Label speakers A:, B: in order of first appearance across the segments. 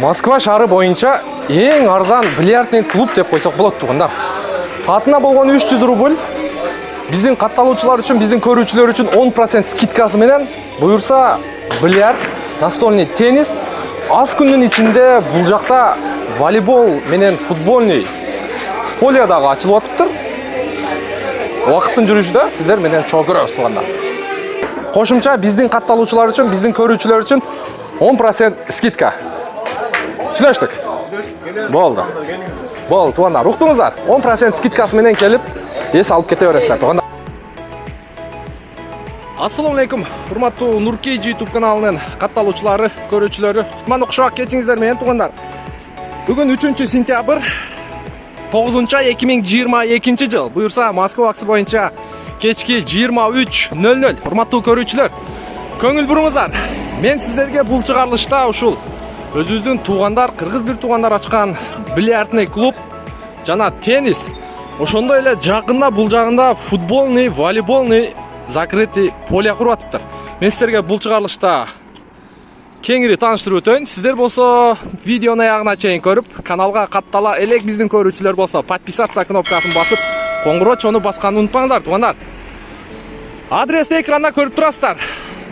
A: Москва шары боюнча ең арзан бильярдный клуб деп койсок болот тугандар. Саатына болгон 300 рубль. Биздин катталуучулар үчүн, биздин көрүүчүлөр үчүн 10% скидкасы менен буюрса бильярд, настольный теннис. Аз күндүн ичинде бул жакта волейбол менен футбольный поле дагы ачылып атыптыр. Убакыттын жүрүшүдө сиздер менен чогуу көрөбүз тугандар. Кошумча биздин катталуучулар үчүн, биздин көрүүчүлөр үчүн 10% скидка. Түшүнөштүк. Болду. Болду тугандар, уктуңуздар. 10% скидкасы менен келип, эс алып кете бересиздер тугандар. Ассаламу алейкум, урматтуу Нуркейджи YouTube каналынын катталуучулары, көрүүчүлөрү. Кутман окшоак кетиңиздер менен тугандар. Бүгүн 3 сентябрь 9-2022 жыл. Буюрса Москва убакыты боюнча кечки 23:00. Урматтуу көрүүчүлөр, көңүл буруңуздар. Мен сиздерге бул чыгарылышта ушул өзүбүздүн туугандар, кыргыз бир туугандар ачкан бильярдный клуб жана теннис, ошондой эле жакында бул жагында футболный, волейболный закрытый поле куруп атыптыр. Мен сиздерге бул чыгарылышта кеңири тааныштырып өтөйүн. Сиздер болсо видеону аягына чейин көрүп, каналга каттала элек, биздин көрүүчүлөр болсо подписаться кнопкасын басып, коңгурочону басканды унутпаңыздар тугандар. Адрести экранда көрүп турасыздар.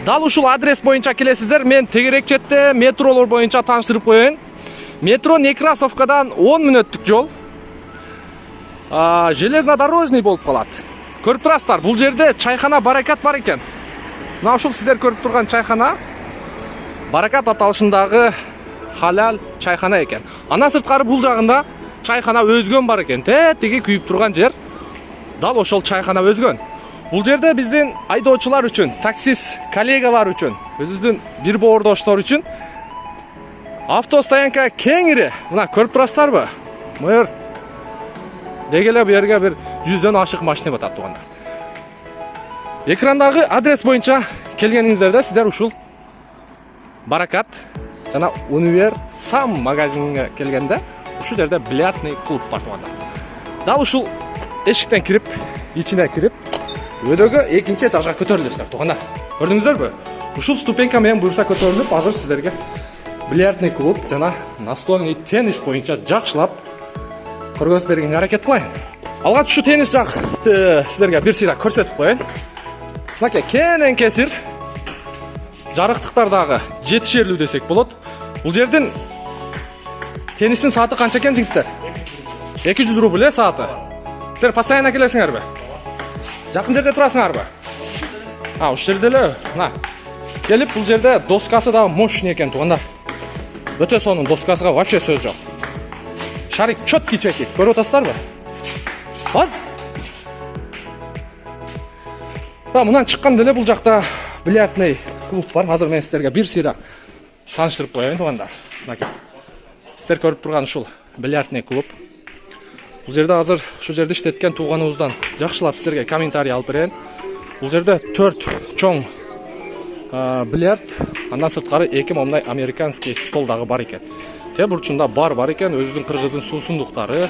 A: Дал ушул адрес боюнча келесиздер. Мен тегерек четте метролор боюнча тааныштырып коеюн. Метро Некрасовкадан 10 мүнөттүк жол. Железнодорожный болуп калат. Көрүп турасыздар, бул жерде чайхана Баракат бар экен. Мына ушул сиздер көрүп турган чайхана Баракат аталышындагы халал чайхана экен. Ана сырткары бул жагында чайхана өзгөн бар экен. Теги күйүп турган жер дал ошол чайхана өзгөн. Бул жерде биздин айдоочулар үчүн, таксист коллегалар үчүн, өзүбүздүн бир боордоштор үчүн автостоянка кеңири. Мына көрүп турасыздарбы? Мыр дегеле бу жерге бир 100дөн ашык машина батат тугандар. Экрандагы адрес боюнча келгениңиздерде сиздер ушул Баракат жана Универ Сам магазинине келгенде ушул жерде бильярдный клуб бар тугандар. Дал ушул эшиктен кирип, ичине кирип, өйдөгө экинчи этажга көтөрүлөсүздөр тугандар. Көрдүңүздөрбү? Ушул ступенька менен буюрса көтөрүлүп, азыр сиздерге бильярдный клуб жана настольный теннис боюнча жакшылап көргөзүп бергенге аракет кылайын. Алгач ушу теннис жакты сиздерге бир сыйра көрсөтүп коеюн. Мынакей кенен кесир жарыктыктар дагы жетишерлүү десек болот. Бул жердин теннистин сааты канча экен жигиттер? 200 рубль сааты. Сиздер постоянно келесиңерби? Жакын жерде турасыңарбы? Ушул жерде эле. Мына келип бул жерде доскасы дагы мощный экен тугандар. Өтө сонун доскасыга вообще сөз жок. Шарик чөткий чекит. Көрүп атасыздарбы? Баз. Мындан чыкканда эле бул жакта бильярдный клуб бар. Азыр мен сиздерге бир сыйра тааныштырып коеюн тугандар. Мынакей. Сиздер көрүп турган ушул бильярдный клуб. Бул жерде азыр ушул жерде иштеткен тууганыбыздан жакшылап сиздерге комментарий алып берейин. Бул жерде 4 чоң бильярд, андан сырткары 2 момундай американский стол дагы бар экен. Те бурчунда бар экен, өзүнүн кыргыздын суусундуктары.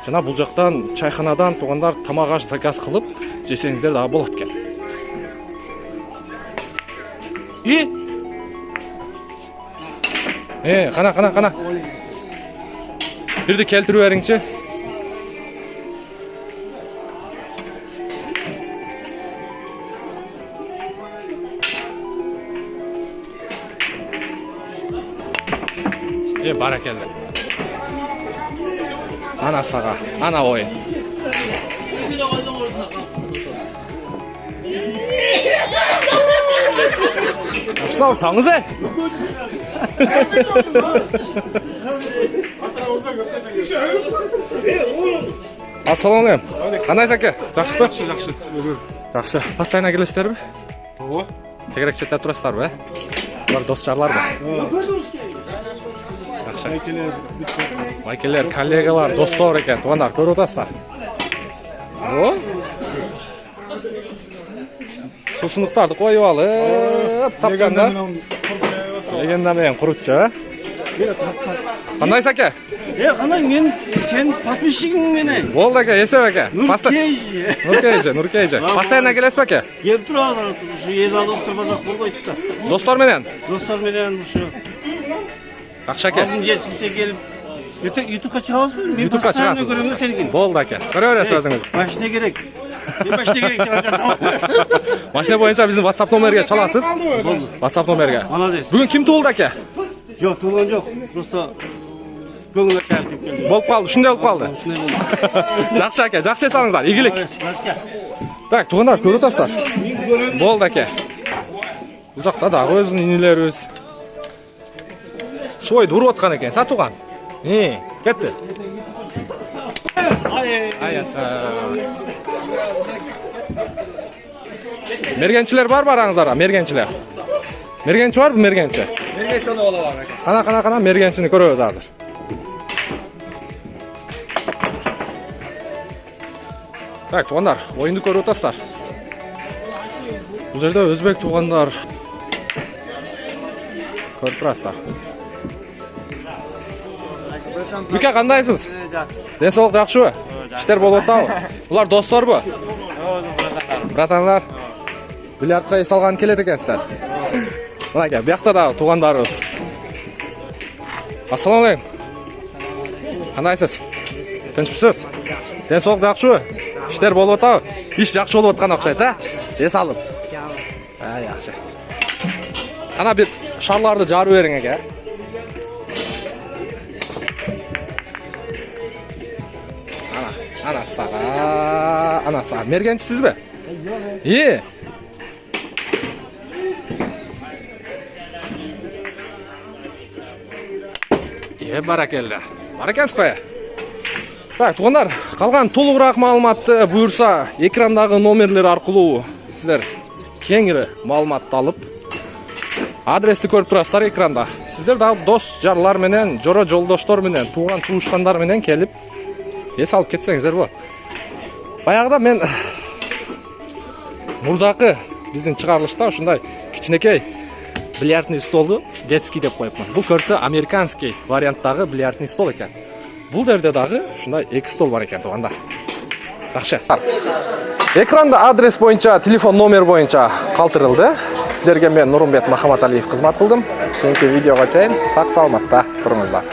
A: Жана бул жактан чайханадан туугандар тамак аш заказ кылып жесеңиздер дагы болот экен. Кана. Бирди келтирип бериңчи. Баракелде. Ана сага, ана оюн. Что саңыз е? Ассаламу алейкум. Кандайсыз аке? Жакшысызбы? Жакшы. Жакшы. Постоянно келесиздерби? Ооба. Тегерек четте турасыздарбы, Булар дос жарларбы? Майкелер, коллегалар, достор экен, тугандар, көрүп атасыздар. Суусундуктарды коюп алып, тапканда. Легенда менен курутчу, Кандайсыз аке?
B: Кандай мен сен подписчигиң менен.
A: Болду аке, эсеп аке.
B: Нуркейджи.
A: Постоянно келесизби аке?
B: Келип турабыз, ушу эз алып турбасак болбойт да.
A: Достор менен?
B: Достор менен ушу.
A: Жақсы әке.
B: Aldın jetsinse gelip YouTube'a çıkamazsın mı?
A: YouTube'a
B: çıkamazsın.
A: çıkamazsın.
B: Görüyorum senin.
A: Болды әке. Көре бересіз өзіңіз.
B: Başına gerek. Başına gerek.
A: Машина бойынша біздің WhatsApp номерге çalасыз. WhatsApp номерге.
B: Молодец.
A: Бүгін кім туылды әке?
B: Yok tuğlan yok. Просто көңілі кәлтіп келді.
A: Болып қалды, үшінде болып қалды.
B: Şuna oldu.
A: Жақсы әке, жақсы жасаңыздар, игілік.
B: Başka.
A: Так, туғандар көріп отырсыздар. Болды әке. Бұл жақта дағы өзінің инелері өз. Сойды ұрып отқан екен, сатуған. Кетті. Мергеншілер бар араңыздарға, мергеншілер. Мергенші бар бұл мергенші?
B: Mергенші onu ola var.
A: Қана, мергеншіні көрөбүз азыр. Так, туғандар, ойынды көріп отырсыздар. Бұл жерде өзбек туғандар көріп тұрасыздар. Бүке, қандайсыз? Денсаулық жақсы бі? Іштер болып отыр. Бұлар достар бі? Братанлар. Бильярдқа ес алған келеді екенсіздер. Мына ке, бұяқта да туғандарымыз. Ассаламалейкум. Қандайсыз? Тыншпысыз? Денсаулық жақсы бі? İşler bol otağı. İş жақсы болып отқан ұқсайды, ha? Ес алып. Yaxşı. Ana bir şarlarda жару берің еке. Ana sağa. Mergençisiz mi? İyi. Barakelli. Barakens qoya. Так, туғандар, қалған толығырақ маалыматты бұйырса, экрандағы номерлер арқылы сіздер кеңірі маалыматты алып, адресті көріп тұрасыздар экранда. Сіздер дағы дос жарлар менен, жоро жолдоштор менен, туған туышқандар менен келіп, ес алып кетсеңіздер болады. Баяғыда мен мұрдақы біздің шығарылышта ушундай кичинекей бильярдный столды детский деп қойыпмын. Бұл көрсі американский варианттағы бильярдный стол екен. Бұл жерде дағы шундай екі стол бар екен туғандар. Жақсы. Экранда адрес бойынша, телефон номер бойынша қалтырылды. Сіздерге мен Нұрымбет Махаматалиев қызмат қылдым. Кейінгі видеоға чейін сақ саламатта тұрыңыздар.